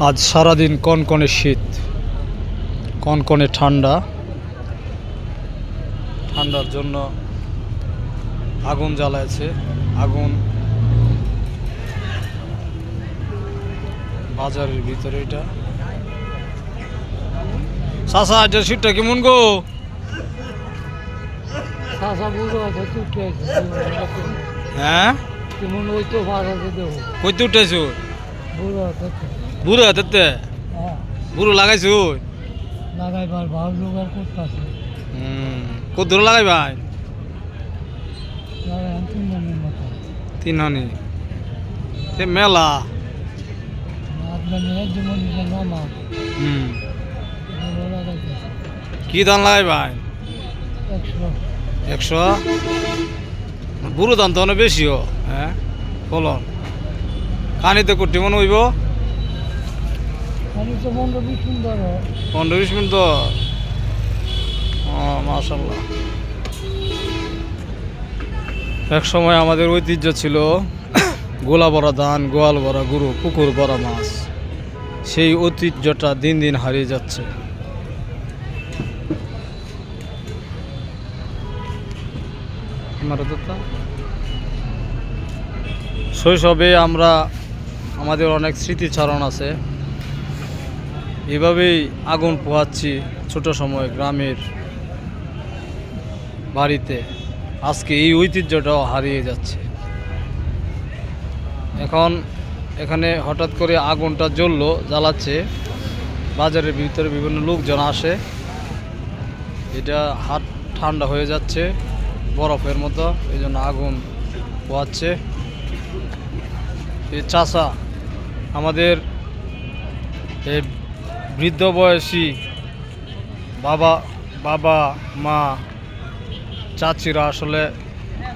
আজ সারাদিন কনকনে শীত, কনকনে ঠান্ডা। ঠান্ডার জন্য আগুন জ্বালাইছে। আগুন বাজারের ভিতরে। এটা চাচা, এটা শীতটা কেমন গো? হ্যাঁ, কইতে উঠাইছো? বুড়ো হাতে বুড়ো লাগাইছো? লাগাইবার ভাব জোগাড় করতেছে। কত দূর লাগাইবাই? লাগাই 3 জনের মতো। 3 হনি মেলা। কি ধান লাগাইবাই? 100। বুড়ো ধান তো অনেক বেশিও। হ্যাঁ, ফলন কানিতে করতে মনে হইব 15-20 মিনিট। মাশাআল্লাহ। এক সময় আমাদের ঐতিহ্য ছিল গোলা ভরা ধান, গোয়াল ভরা গরু, পুকুর ভরা মাছ। সেই ঐতিহ্যটা দিন দিন হারিয়ে যাচ্ছে। শৈশবে আমাদের অনেক স্মৃতিচারণ আছে। এভাবেই আগুন পোহাচ্ছি ছোট সময় গ্রামের বাড়িতে। আজকে এই ঐতিহ্যটাও হারিয়ে যাচ্ছে। এখন এখানে হঠাৎ করে আগুনটা জ্বালাচ্ছে। বাজারের ভিতরে বিভিন্ন লোকজন আসে। এটা হাত ঠান্ডা হয়ে যাচ্ছে বরফের মতো, এই জন্য আগুন পোহাচ্ছে। এই চাচা, আমাদের এই বৃদ্ধ বয়সী বাবা মা চাচিরা, আসলে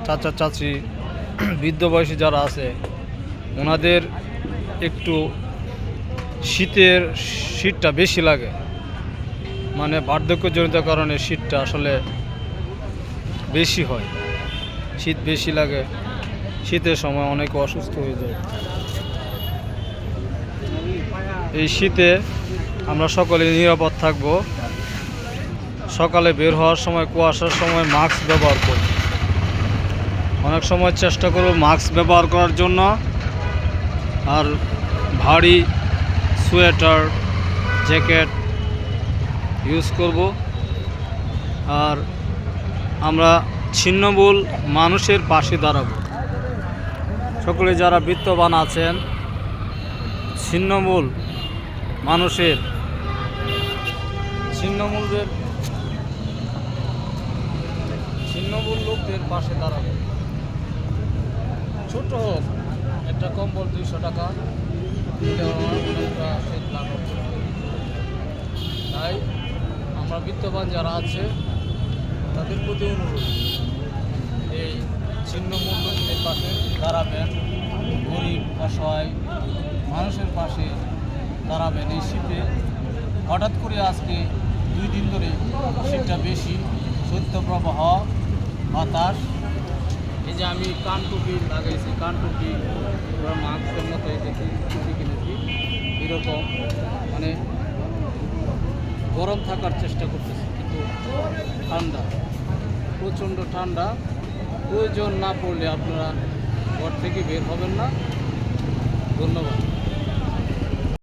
চাচা চাচি বৃদ্ধ বয়সী যারা আছে, ওনাদের একটু শীতটা বেশি লাগে। মানে বার্ধক্যজনিত কারণে শীতটা আসলে বেশি হয়। শীত বেশি লাগে। শীতের সময় অনেকে অসুস্থ হয়ে যায়। এই শীতে আমরা সকলে নিরাপদ থাকব। সকালে বের হওয়ার সময়, কুয়াশার সময় মাস্ক ব্যবহার করব। অনেক সময় চেষ্টা করব মাস্ক ব্যবহার করার জন্য। আর ভারী সোয়েটার, জ্যাকেট ইউজ করব। আর আমরা ছিন্নমূল মানুষের পাশে দাঁড়াবো। সকলে যারা বিত্তবান আছেন, ছিন্নমূল লোকদের পাশে দাঁড়াবো। ছোট হোক, একটা কম্বল 200 টাকা, তাই আমরা বিত্তবান যারা আছে তাদের প্রতি অনুরোধ, এই ছিন্নমূল লোকদের পাশে দাঁড়াবেন। গরিব অসহায় মানুষের পাশে দাঁড়াবেন। এই শীতে হঠাৎ করে আজকে 2 দিন ধরে শীতটা বেশি, শৈত্যপ্রবাহ, বাতাস। এই যে আমি কানটুপি লাগাইছি, কানটুপি মাস্কের মতো দেখি কিনেছি। এরকম মানে গরম থাকার চেষ্টা করতেছি, কিন্তু ঠান্ডা, প্রচণ্ড ঠান্ডা। প্রয়োজন না পড়লে আপনারা ঘর থেকে বের হবেন না। ধন্যবাদ।